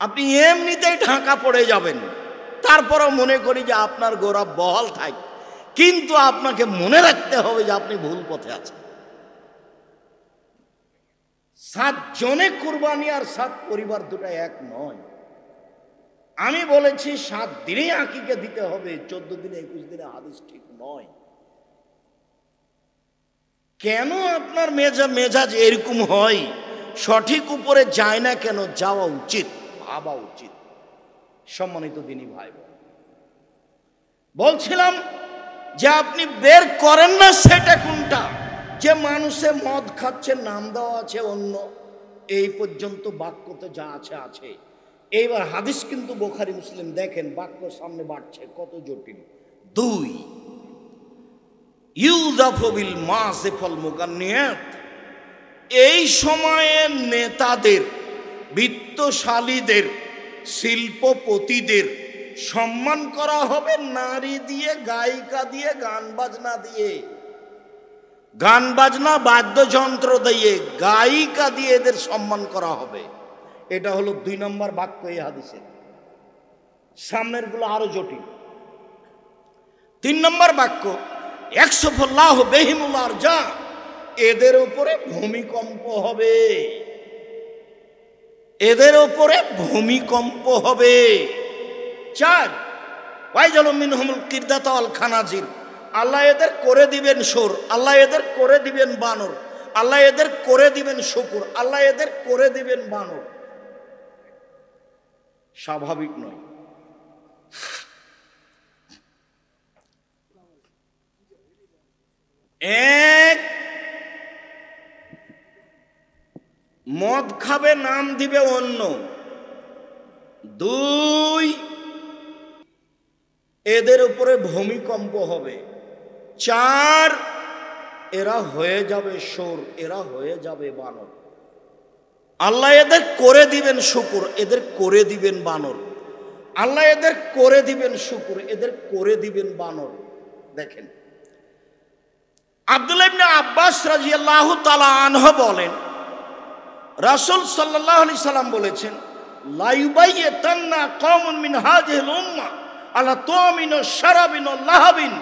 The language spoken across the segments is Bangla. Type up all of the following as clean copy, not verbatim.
আপনি এমনিতেই ঢাকা পড়ে যাবেন, তারপরও মনে করি যে আপনার গোড়া বহাল থাক, কিন্তু আপনাকে মনে রাখতে হবে যে আপনি ভুল পথে আছেন। 7 জনে কুরবানি আর 7 পরিবার দুটা এক নয়। আমি বলেছি 7 দিনে আকিকা দিতে হবে, 14 দিনে 21 দিনে হাদিস ঠিক নয়। কেন আপনার মেজাজ এরকম হয়? সঠিক উপরে যায় না কেন? যাওয়া উচিত, ভাবা উচিত। সম্মানিত দিনী ভাই বোন, বলছিলাম যে আপনি বের করেন না সেটা কোনটা, যে মানুষে মদ খাচ্ছে, নাম দেওয়া আছে অন্য, এই পর্যন্ত বাক্যতে যা আছে আছে। এইবার হাদিস কিন্তু বুখারী মুসলিম, দেখেন বাক্য সামনে বাড়ছে, কত জটিল। 2 ইউযাফু বিল মাসিফাল মুগান্নিয়াত, এই সময়ে নেতাদের, বিত্তশালীদের, শিল্পপতিদের সম্মান করা হবে নারী দিয়ে, গায়িকা দিয়ে, গান বাজনা দিয়ে, গান বাজনা বাদ্যযন্ত্র দিয়ে, গায়িকা দিয়ে এদের সম্মান করা হবে। এটা হলো 2 নম্বর বাক্য এই হাদিসের। সামনের গুলো আরো জটিল। 3 নম্বর বাক্য, ইয়াকসুফুল্লাহ বিহিমুল আরজা, এদের উপরে ভূমিকম্প হবে, এদের উপরে ভূমিকম্প হবে। 4 ওয়াইজালু মিনহুমুল কিরদাতা ওয়াল খানাজির, আল্লাহ এদের করে দিবেন সুর, আল্লাহ এদের করে দিবেন বানর, আল্লাহ এদের করে দিবেন শুকুর, আল্লাহ এদের করে দিবেন বানর। স্বাভাবিক নয়। এক, মদ খাবে, নাম দিবে অন্য। 2 এদের উপরে ভূমিকম্প হবে। 4 এরা হয়ে যাবে সুর, এরা হয়ে যাবে বানর। আল্লাহ এদের করে দিবেন শুকুর, এদের করে দিবেন বানর। আল্লাহ এদের করে দিবেন শুকুর, এদের করে দিবেন বানর। দেখেন, আব্দুল্লাহ ইবনে আব্বাস রাদিয়াল্লাহু তাআলা আনহু বলেন, রাসূল সাল্লাল্লাহু আলাইহি সাল্লাম বলেছেন, লা ইউবাইয়াতান্না কওমুন মিন হাযিহিল উম্মাহ আলা তুমিন ওয়া শারাবিন ওয়া লাহাবিন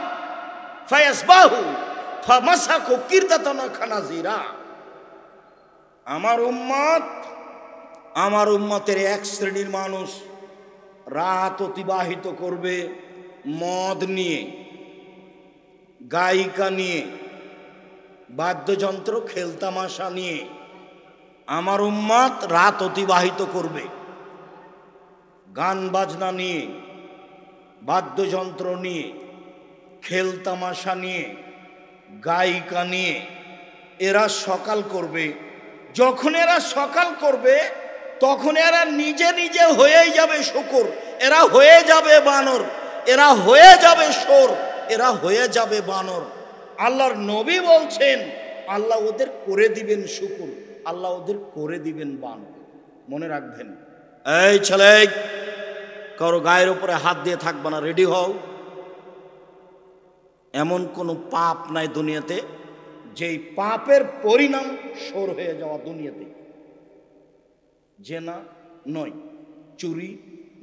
ফায়াসবাহু ফামাসাকু কিরদাতান ওয়া খানাজিরা। আমার উম্মতের এক শ্রেণীর মানুষ রাত অতিবাহিত করবে মদ নিয়ে, গায়িকা নিয়ে, বাদ্যযন্ত্র খেলতামাশা নিয়ে। আমার উম্মত রাত অতিবাহিত করবে গান বাজনা নিয়ে, বাদ্যযন্ত্র নিয়ে, খেলতামাশা নিয়ে, গায়িকা নিয়ে। এরা সকাল করবে, যখন এরা সকাল করবে তখন এরা নিজে নিজে হয়েই যাবে শুকুর, এরা হয়ে যাবে বানর, এরা হয়ে যাবে সোর, এরা হয়ে যাবে বানর। আল্লাহর নবী বলছেন, আল্লাহ ওদের করে দিবেন শুকুর, আল্লাহ ওদের করে দিবেন বানর। মনে রাখবেন, এই ছেলে, কারো গায়ের উপরে হাত দিয়ে থাকবে না, রেডি হও। এমন কোনো পাপ নাই দুনিয়াতে যেই পাপের পরিণাম সোর হয়ে যাওয়া। দুনিয়াতে জেনা নয়, চুরি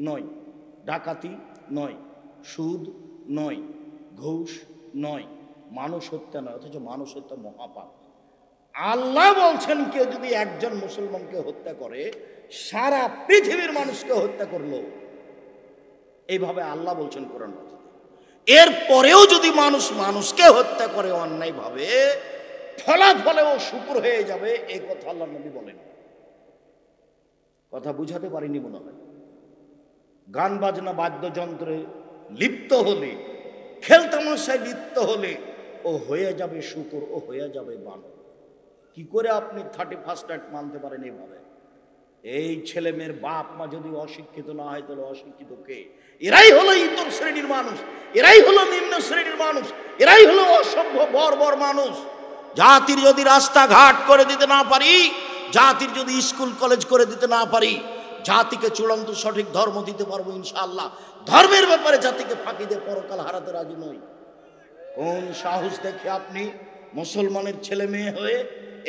নয়, ডাকাতি নয়, সুদ নয়, ঘুষ নয়, মানুষ হত্যা নয়, অথচ মানুষ হত্যা মহাপাপ। আল্লাহ বলছেন, কেউ যদি একজন মুসলমানকে হত্যা করে, সারা পৃথিবীর মানুষকে হত্যা করলো। এইভাবে আল্লাহ বলছেন কোরআন মাজিদে। এরপরেও যদি মানুষ মানুষকে হত্যা করে অন্যায়ভাবে, ফলাফলে ও শুকর হয়ে যাবে, এই কথা আল্লাহ নবী বলেন। কথা বুঝাতে পারিনি মনে হয়। গান বাজনা বাদ্যযন্ত্রে লিপ্ত হলে, খেলতামাশায় লিপ্ত হলে ও হয়ে যাবে শুকর, ও হয়ে যাবে বানর। কি করে আপনি 31st নাইট মানতে পারেন এইভাবে? এই ছেলে মেয়ের বাপ মা যদি অশিক্ষিত না হয়, তাহলে অশিক্ষিত কে? এরাই হলো ইতর শ্রেণীর মানুষ, এরাই হলো নিম্ন শ্রেণীর মানুষ, এরাই হলো অসভ্য বর্বর মানুষ। জাতির যদি রাস্তাঘাট করে দিতে না পারি, জাতির যদি স্কুল কলেজ করে দিতে না পারি, জাতিকে চূড়ান্ত সঠিক ধর্ম দিতে পারবো ইনশাআল্লাহ। ধর্মের ব্যাপারে জাতিকে ফাঁকি দিয়ে পরকাল হারাতে রাজি নই। কোন সাহস দেখে আপনি মুসলমানের ছেলে মেয়ে হয়ে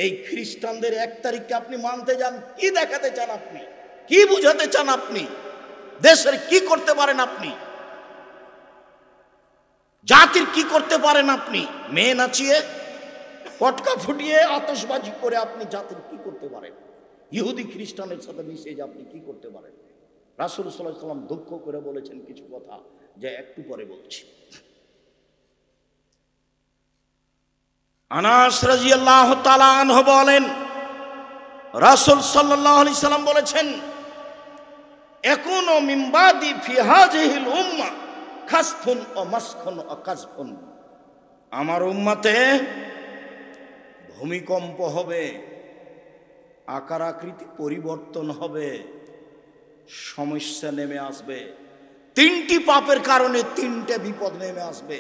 এই খ্রিস্টানদের 1 তারিখকে আপনি মানতে যান? কি দেখাতে চান আপনি? কি বুঝাতে চান আপনি? দেশের কি করতে পারেন আপনি? জাতির কি করতে পারেন আপনি? মেয়ে নাচিয়ে, পটকা ফুটিয়ে, আতশবাজি করে আপনি জাতির কি করতে পারেন? ইহুদি খ্রিস্টানের সাথে মিশে যে আপনি কি করতে পারেন? রাসূল সাল্লাল্লাহু আলাইহি ওয়াসাল্লাম দুঃখ করে বলেছেন কিছু কথা, যে একটু পরে বলছি। আনাস রাদিয়াল্লাহু তাআলা আনহু বলেন, রাসূল সাল্লাল্লাহু আলাইহি সাল্লাম বলেছেন, একুনু মিন বাদি ফি হাযিহিল উম্মাহ খাসফুন ওয়া মাসখুন ওয়া কাযফুন। আমার উম্মতে ভূমিকম্প হবে, আকার আকৃতি পরিবর্তন হবে, সমস্যা নেমে আসবে। তিনটি পাপের কারণে তিনটে বিপদ নেমে আসবে।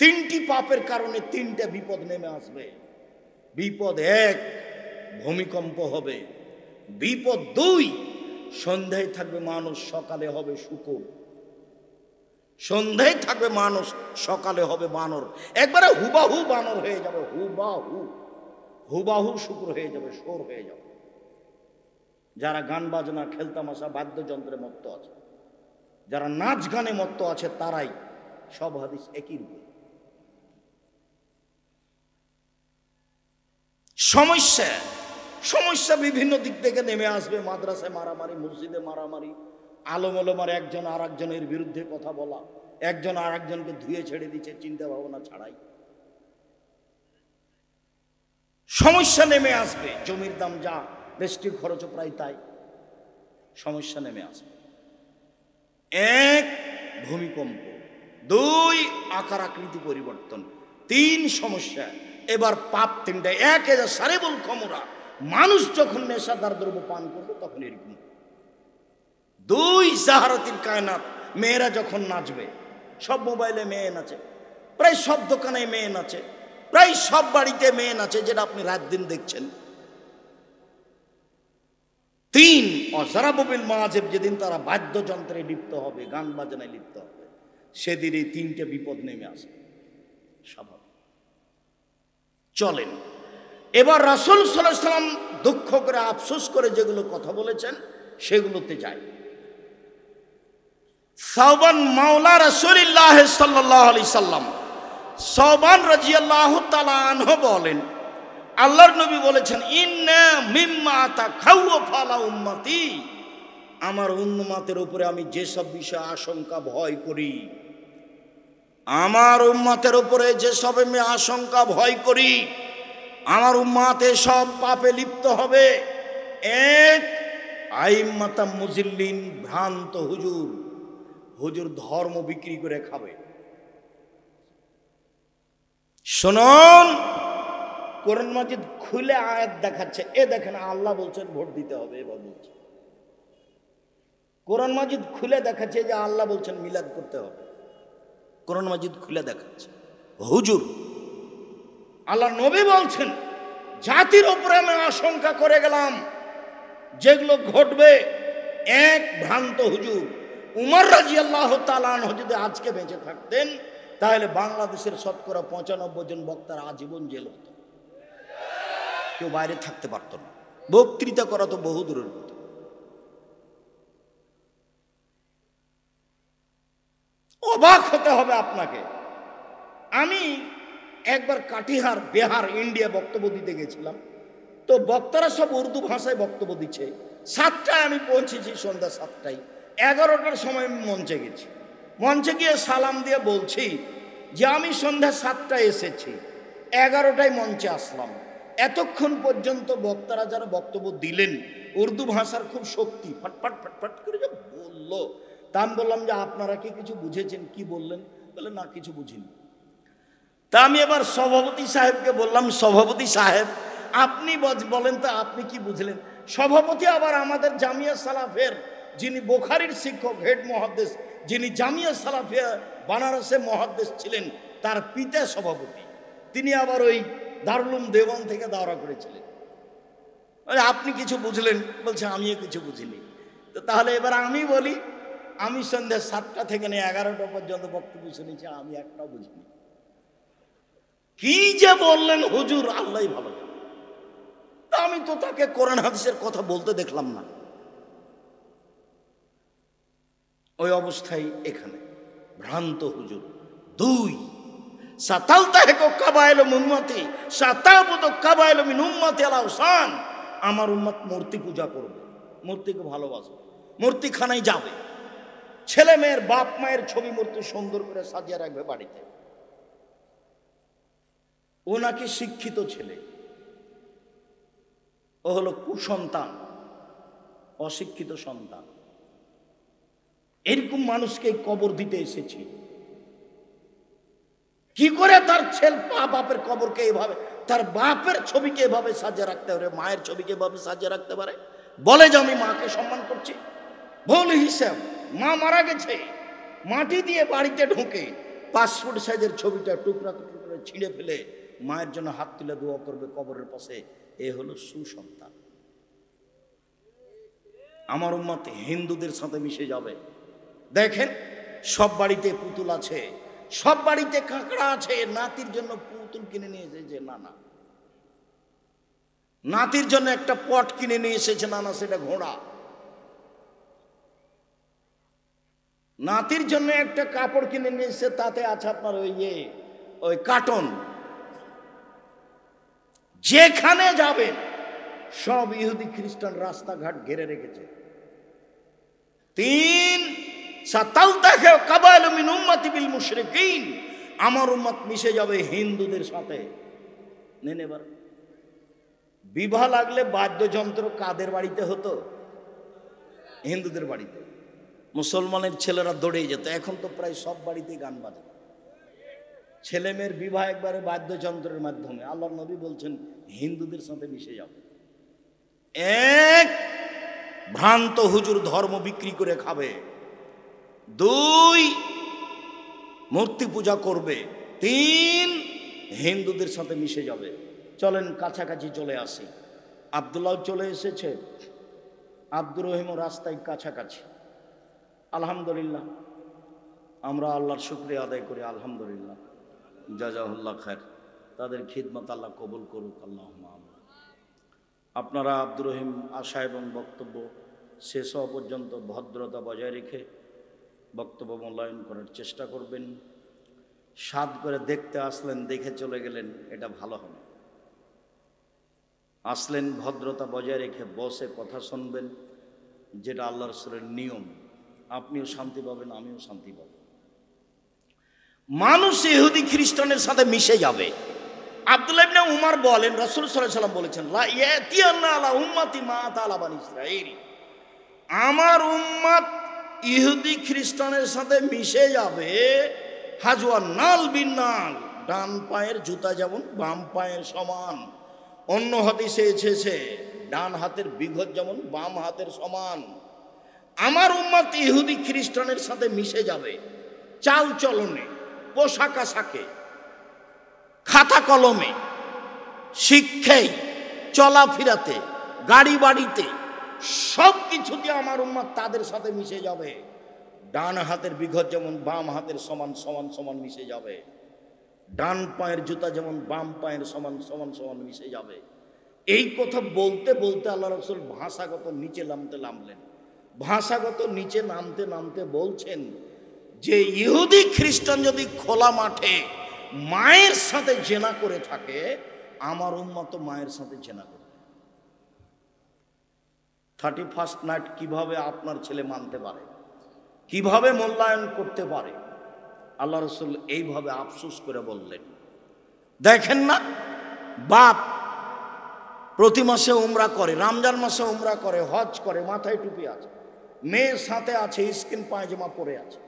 তিনটি পাপের কারণে তিনটে বিপদ নেমে আসবে। বিপদ এক, ভূমিকম্প হবে। বিপদ দুই, সন্ধ্যায় থাকবে মানুষ, সকালে হবে শূকর। সন্ধ্যায় থাকবে মানুষ, সকালে হবে বানর। একবারে হুবাহু বানর হয়ে যাবে, হুবাহু হুবাহু শূকর হয়ে যাবে, শোর হয়ে যাবে। যারা গান বাজনা, খেলতামাশা, বাদ্যযন্ত্রে মত্ত আছে, যারা নাচ গানে মত্ত আছে, তারাই। সব হাদিস একই রূপে। সমস্যা সমস্যা বিভিন্ন দিক থেকে নেমে আসবে। মাদ্রাসায় মারামারি, মসজিদে মারামারি, আলম ওলামার একজন আর একজনের বিরুদ্ধে কথা বলা, একজন আর একজনকে ধুয়ে ছেড়ে দিচ্ছে চিন্তা ভাবনা ছাড়াই। সমস্যা নেমে আসবে। জমির দাম যা, রেস্টির খরচও প্রায় তাই। সমস্যা নেমে আসবে। এক, ভূমিকম্প। দুই, আকার আকৃতি পরিবর্তন। তিন, সমস্যা। এবার পাপ তিনটা। এক, সারেবুল খমরা, মানুষ যখন নেশাদার দ্রব্য পান করবে তখন এরকম। দুই, জাহারাতিল কায়নাত, মেয়েরা যখন নাচবে। সব মোবাইলে মেয়ে নাচে, প্রায় সব দোকানে মেয়ে নাচে, প্রায় সব বাড়িতে মেয়ে নাচে, যেটা আপনি রাত দিন দেখছেন। তিন, অজারাবুল মাযিব, যেদিন তারা বাদ্যযন্ত্রে লিপ্ত হবে, গান বাজনায় লিপ্ত হবে, সেদিন এই তিনটে বিপদ নেমে আসে। স্বাভাবিক। চলেন এবার রাসূল সাল্লাল্লাহু আলাইহি সাল্লাম দুঃখ করে, আফসোস করে যেগুলো কথা বলেছেন সেগুলোতে যাই। সাওবান মাওলা রাসূলুল্লাহ সাল্লাল্লাহু আলাইহি সাল্লাম, সাওবান রাদিয়াল্লাহু তাআলা আনহু বলেন, আল্লাহর নবী বলেছেন, ইন্না মিম্মা তাখাওয়াফা আলা উম্মতি, আমার উম্মতের উপরে আমি যেসব বিষয়ে আশঙ্কা ভয় করি, আমার উম্মতের উপরে যেসব আমি আশঙ্কা ভয় করি, আমার উম্মতে সব পাপে লিপ্ত হবে। এক, আইম্মাতা মুজিল্লিন, ভ্রান্ত হুজুর, হুজুর ধর্ম বিক্রি করে খাবে। শুনুন, কোরআন মাজিদ খুলে আয়াত দেখাচ্ছে, এ দেখেন আল্লাহ বলছেন ভোট দিতে হবে, এবার বলছে। কোরআন মাজিদ খুলে দেখাচ্ছে যে আল্লাহ বলছেন মিলাদ করতে হবে। কোরআন মাজিদ খুলে দেখাচ্ছে হুজুর। আল্লাহ নবী বলছেন, জাতির উপরে আমি আশঙ্কা করে গেলাম যেগুলো ঘটবে। এক, ভ্রান্ত হুজুর। উমর রাদিয়াল্লাহু তাআলা আনহু যদি আজকে বেঁচে থাকতেন, তাহলে বাংলাদেশের শতকরা ৯৫ জন বক্তার আজীবন জেল হতো, কেউ বাইরে থাকতে পারত না। বক্তৃতা করা তো বহু দূরের কথা। অবাক হতে হবে আপনাকে। আমি একবার কাটিহার, বিহার, ইন্ডিয়া বক্তব্য দিতে গেছিলাম। তো বক্তারা সব উর্দু ভাষায় বক্তব্য দিচ্ছে। ৭টায় আমি পৌঁছেছি, সন্ধ্যা ৭টায়। ১১টার সময় আমি মঞ্চে গেছি। মঞ্চে গিয়ে সালাম দিয়ে বলছি যে আমি সন্ধ্যা ৭টায় এসেছি, ১১টায় মঞ্চে আসলাম। এতক্ষণ পর্যন্ত বক্তারা যারা বক্তব্য দিলেন, উর্দু ভাষার খুব শক্তি, ফটফট ফটফট করে যে বললো। তা আমি বললাম যে আপনারা কি কিছু বুঝেছেন? কি বললেন? বলে না, কিছু বুঝিনি। তা আমি এবার সভাপতি সাহেবকে বললাম, সভাপতি সাহেব আপনি বলেন তো আপনি কি বুঝলেন? সভাপতি আবার আমাদের জামিয়া সালাফের যিনি বুখারীর শিক্ষক, হেড মুহাদ্দিস, যিনি জামিয়া সালাফিয়া বানারসে মুহাদ্দিস ছিলেন, তার পিতা সভাপতি। তিনি আবার ওই দারুল উলুম দেওবন্দ থেকে দাওরা করেছিলেন। আপনি কিছু বুঝলেন? বলছে আমিও কিছু বুঝিনি। তো তাহলে এবার আমি বলি, আমি সন্ধ্যা ৭টা থেকে নিয়ে ১১টা পর্যন্ত বক্তব্য শুনেছি, আমি একটাও বুঝিনি। কি যে বললেন হুজুর, আল্লাহই ভালো। তা আমি তো তাকে কোরআন হাদিসের কথা বলতে দেখলাম না। ওই অবস্থায় এখানে ভ্রান্ত হুজুর। দুই, সাতালতাহেকু কাবায়েলু মিন উম্মতি সাতাবুদু কাবায়েলু মিন উম্মতি আল আওসান, আমার উম্মত মূর্তি পূজা করবে, মূর্তিকে ভালোবাসবে, মূর্তিখানায় যাবে, ছেলে মেয়ের বাপ মায়ের ছবি মূর্তি সুন্দর করে সাজিয়ে রাখবে বাড়িতে। ও নাকি শিক্ষিত ছেলে, ও হলো কুসন্তান, অশিক্ষিত সন্তান। এরকম মানুষকে কবর দিতে এসেছি। কি করে তার ছেলে বাপের কবরকে এভাবে, তার বাপের ছবিকে এভাবে সাজিয়ে রাখতে পারে, মায়ের ছবিকে এভাবে সাজিয়ে রাখতে পারে? বলে যে আমি মাকে সম্মান করছি। ভুল হিসাব। মা মারা গেছে, মাটি দিয়ে বাড়িতে ঢুকে 5 ফুট সাইজের ছবিটা টুকরা টুকরা ছিঁড়ে ফেলে মায়ের জন্য হাত তুলে দোয়া করবে কবরের পাশে। এ হলো সুসন্তান। আমার উম্মত হিন্দুদের সাথে মিশে যাবে। দেখেন, সব বাড়িতে পুতুল আছে, সব বাড়িতে কাঁকড়া আছে। নাতির জন্য পুতুল কিনে নিয়ে এসেছে নানা, নাতির জন্য একটা পট কিনে নিয়ে এসেছে নানা, সেটা ঘোড়া। নাতির জন্য একটা কাপড় কিনে নিয়ে এসেছে, তাতে আছে আপনার ওই কার্টন। যেখানে যাবেন সব ইহুদি খ্রিস্টান রাস্তাঘাট ঘিরে রেখেছে। 3, সাতালতাহেকু কাবায়েলু মিন উম্মতি বিল মুশরিকিন, আমার উম্মত মিশে যাবে হিন্দুদের সাথে। নেন এবার, বিবাহ লাগলে বাদ্যযন্ত্র কাদের বাড়িতে হতো? হিন্দুদের বাড়িতে। মুসলমানের ছেলেরা দৌড়ে যেত। এখন তো প্রায় সব বাড়িতেই গান বাজে। ছেলে মেয়ের বিবাহ একবারে বাদ্যযন্ত্রের মাধ্যমে। আল্লাহর নবী বলছেন হিন্দুদের সাথে মিশে যাবে। এক, ভ্রান্ত হুজুর ধর্ম বিক্রি করে খাবে। 2, মূর্তি পূজা করবে। 3, হিন্দুদের সাথে মিশে যাবে। চলেন কাছাকাছি চলে আসি। আব্দুল্লাহ চলে এসেছে, আব্দুর রহিমও রাস্তায় কাছাকাছি। আলহামদুলিল্লাহ, আমরা আল্লাহর শুকরিয়া আদায় করি। আলহামদুলিল্লাহ, জাযাহুল্লাহ খায়র। তাদের খিদমত আল্লাহ কবুল করুক, আল্লাহুম্মা আমিন। আপনারা আব্দুর রহিম আশা এবং বক্তব্য শেষ হওয়া পর্যন্ত ভদ্রতা বজায় রেখে বক্তব্য মূল্যায়ন করার চেষ্টা করবেন। সাদ করে দেখতে আসলেন, দেখে চলে গেলেন, এটা ভালো হবে। আসলেন ভদ্রতা বজায় রেখে বসে কথা শুনবেন, যেটা আল্লাহ রাসূলের নিয়ম। আপনিও শান্তি পাবেন, আমিও শান্তি পাবো। মানুষ ইহুদি খ্রিস্টানের সাথে মিশে যাবে। আব্দুল্লাহ ইবনে উমর বলেন, রাসূল সাল্লাল্লাহু আলাইহি ওয়াসাল্লাম বলেছেন, লা ইয়াতিয়ান্না আলা উম্মতি মা তাআলা বানি ইসরাঈল, আমার উম্মত ইহুদি খ্রিস্টানের সাথে মিশে যাবে। হাজওয়ান নাল বিন নাল, ডান পায়ের জুতা যেমন বাম পায়ের সমান। অন্য হাদিসে এসেছে ডান হাতের বিঘত যেমন বাম হাতের সমান। আমার উম্মত ইহুদি খ্রিস্টানের সাথে মিশে যাবে চাল চলনে, পোশাক আশাকে, খাতা কলমে, শিক্ষায়, চলাফেরাতে, গাড়ি বাড়িতে, সব কিছুতে আমার উম্মত তাদের সাথে মিশে যাবে। ডান হাতের বিঘত যেমন বাম হাতের সমান সমান সমান মিশে যাবে। ডান পায়ের জুতা যেমন বাম পায়ের সমান সমান সমান মিশে যাবে। এই কথা বলতে বলতে আল্লাহ রাসূল ভাষাগত নিচে নামলেন। ভাষাগত নিচে নামতে নামতে বলছেন যে ইহুদি খ্রিস্টান যদি খোলা মাঠে মায়ের সাথে জেনা করে থাকে, আমার উম্মত মায়ের সাথে জেনা করে। 31st নাইট কিভাবে আপনার ছেলে মানতে পারে, কিভাবে মূল্যায়ন করতে পারে? আল্লাহ রাসূল এইভাবে আফসোস করে বললেন। দেখেন না, বাপ প্রতি মাসে উমরা করে, রমজান মাসে উমরা করে, হজ করে, মাথায় টুপি আছে, মেয়ের সাথে আছে, স্কিন পায়জামা পরে আছে।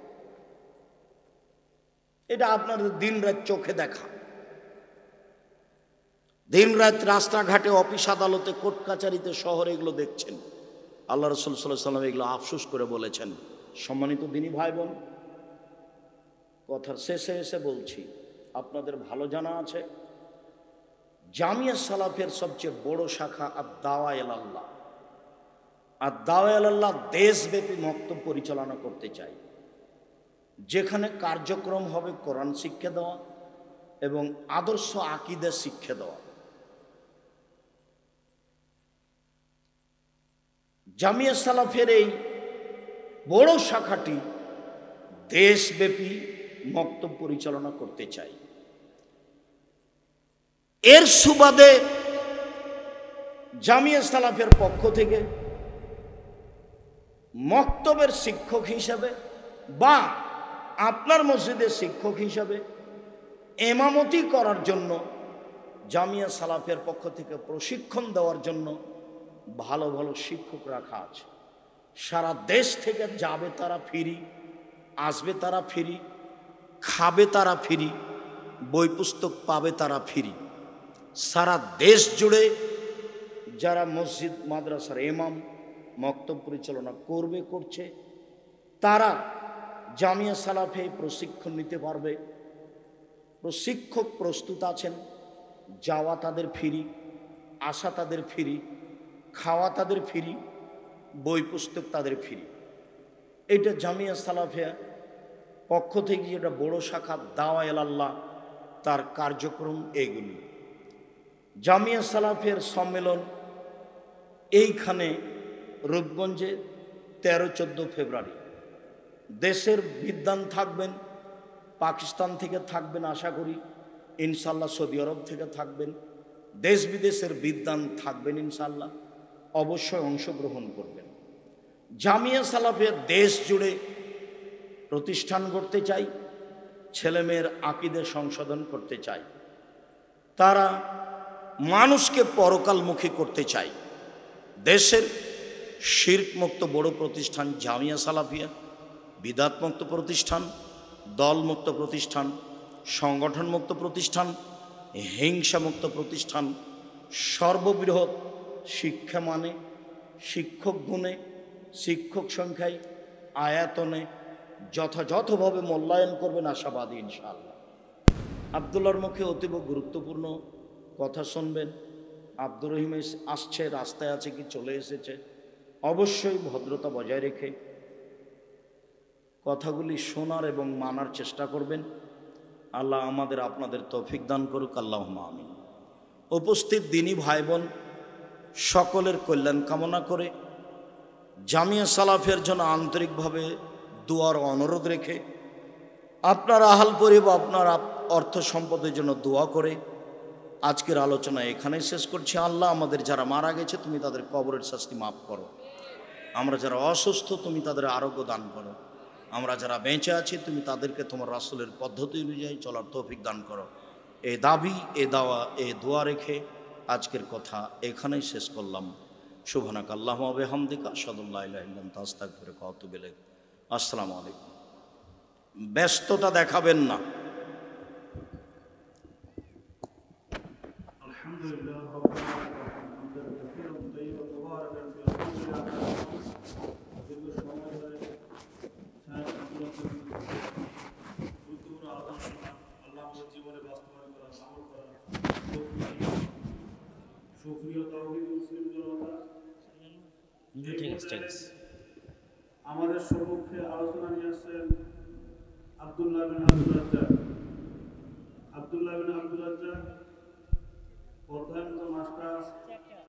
এটা আপনাদের দিন রাত চোখে দেখা। দিন রাত রাস্তাঘাটে, অফিস আদালতে, কোর্ট কাচারিতে, শহরে এগুলো দেখছেন। আল্লাহ রাসূল সাল্লাল্লাহু আলাইহি ওয়াসাল্লাম এগুলো আফসোস করে বলেছেন। সম্মানিত দিনী ভাই বোন, কথার শেষে এসে বলছি, আপনাদের ভালো জানা আছে জামিয়া সালাফের সবচেয়ে বড় শাখা আদ-দাওয়া ইলাল্লাহ। আদ-দাওয়া ইলাল্লাহ দেশব্যাপী মক্তব পরিচালনা করতে চাই, যেখানে কার্যক্রম হবে কোরআন শিক্ষা দেওয়া এবং আদর্শ আকীদা শিক্ষা দেওয়া। জামিয়া সালাফের এই বড় শাখাটি দেশব্যাপী মক্তব পরিচালনা করতে চাই। এর সুবাদে জামিয়া সালাফের পক্ষ থেকে মক্তবের শিক্ষক হিসাবে বা আপনার মসজিদের শিক্ষক হিসাবে ইমামতি করার জন্য জামিয়া সালাফের পক্ষ থেকে প্রশিক্ষণ দেওয়ার জন্য ভালো ভালো শিক্ষক রাখা আছে। সারা দেশ থেকে যাবে তারা ফ্রি, আসবে তারা ফ্রি, খাবে তারা ফ্রি, বই পুস্তক পাবে তারা ফ্রি। সারা দেশ জুড়ে যারা মসজিদ মাদ্রাসার ইমাম মক্তব পরিচালনা করছে তারা জামিয়া সালাফে প্রশিক্ষণ নিতে পারবে। প্রশিক্ষক প্রস্তুত আছেন, যাওয়া তাদের ফ্রি, আসা তাদের ফ্রি, খাওয়া তাদের ফ্রি, বই পুস্তক তাদের ফ্রি। এটা জামিয়া সালাফিয়া পক্ষ থেকে যেটা বড় শাখা দাওয়া ইলাল্লাহ তার কার্যক্রম এইগুলি। জামিয়া সালাফের সম্মেলন এইখানে রূপগঞ্জে 13-14 ফেব্রুয়ারি। দেশের বিদ্বান থাকবেন, পাকিস্তান থেকে থাকবেন আশা করি, ইনশাল্লাহ সৌদি আরব থেকে থাকবেন, দেশ বিদেশের বিদ্বান থাকবেন ইনশাল্লাহ। অবশ্যই অংশগ্রহণ করবেন। জামিয়া সালাফের দেশ জুড়ে প্রতিষ্ঠান করতে চাই, ছেলেমেয়ের আকীদা সংশোধন করতে চাই, তারা মানুষকে পরকালমুখী করতে চাই। দেশের শিরক মুক্ত বড় প্রতিষ্ঠান জামিয়া সালাফিয়া, বিদাত মুক্ত প্রতিষ্ঠান, দল মুক্ত প্রতিষ্ঠান, সংগঠন মুক্ত প্রতিষ্ঠান, হিংসা মুক্ত প্রতিষ্ঠান, সর্ববৃহৎ শিক্ষা মানে, শিক্ষক গুণে, শিক্ষক সংখ্যায়, আয়াতনে যথাযথভাবে মূল্যায়ন করবেন আশাবাদী ইনশাআল্লাহ। আবদুল্লাহর মুখে অতীব গুরুত্বপূর্ণ কথা শুনবেন। আব্দুর রহিম আসছে, রাস্তায় আছে কি চলে এসেছে, অবশ্যই ভদ্রতা বজায় রেখে কথাগুলি শোনার এবং মানার চেষ্টা করবেন। আল্লাহ আমাদের আপনাদের তৌফিক দান করুক, আল্লাহুম্মা আমিন। উপস্থিত দিনী ভাই বোন সকলের কল্যাণ কামনা করে জামিয়া সালাফের জন্য আন্তরিকভাবে দোয়ার অনুরোধ রেখে আপনার আহাল পরিবার আপনার অর্থ সম্পদের জন্য দোয়া করে আজকের আলোচনা এখানেই শেষ করছি। আল্লাহ আমাদের যারা মারা গেছে তুমি তাদের কবরের শাস্তি মাফ করো, আমরা যারা অসুস্থ তুমি তাদের আরোগ্য দান করো, আমরা যারা বেঁচে আছি তুমি তাদেরকে তোমার রাসূলের পদ্ধতি অনুযায়ী চলার তৌফিক দান করো। এই দাবি, এ দাওয়া, এ দোয়া রেখে আজকের কথা এখানেই শেষ করলাম। সুবহানাকা আল্লাহুম্মা ওয়া বিহামদিকা আশহাদু আল্লা ইলাহা ইল্লা আনতা আস্তাগফিরুকা ওয়া আতুবু ইলাইক। আসসালামু আলাইকুম। ব্যস্ততা দেখাবেন না। আলহামদুলিল্লাহ জীবনে বাস্তবায়ন করা, আমল করা, সুপ্রিয় তাওহীদ মুসলিম জনতা, আমাদের সম্মুখে আলোচনা নিয়ে আসছেন আব্দুল্লাহ বিন আব্দুল রাজ্জাক, প্রধান মাস্টার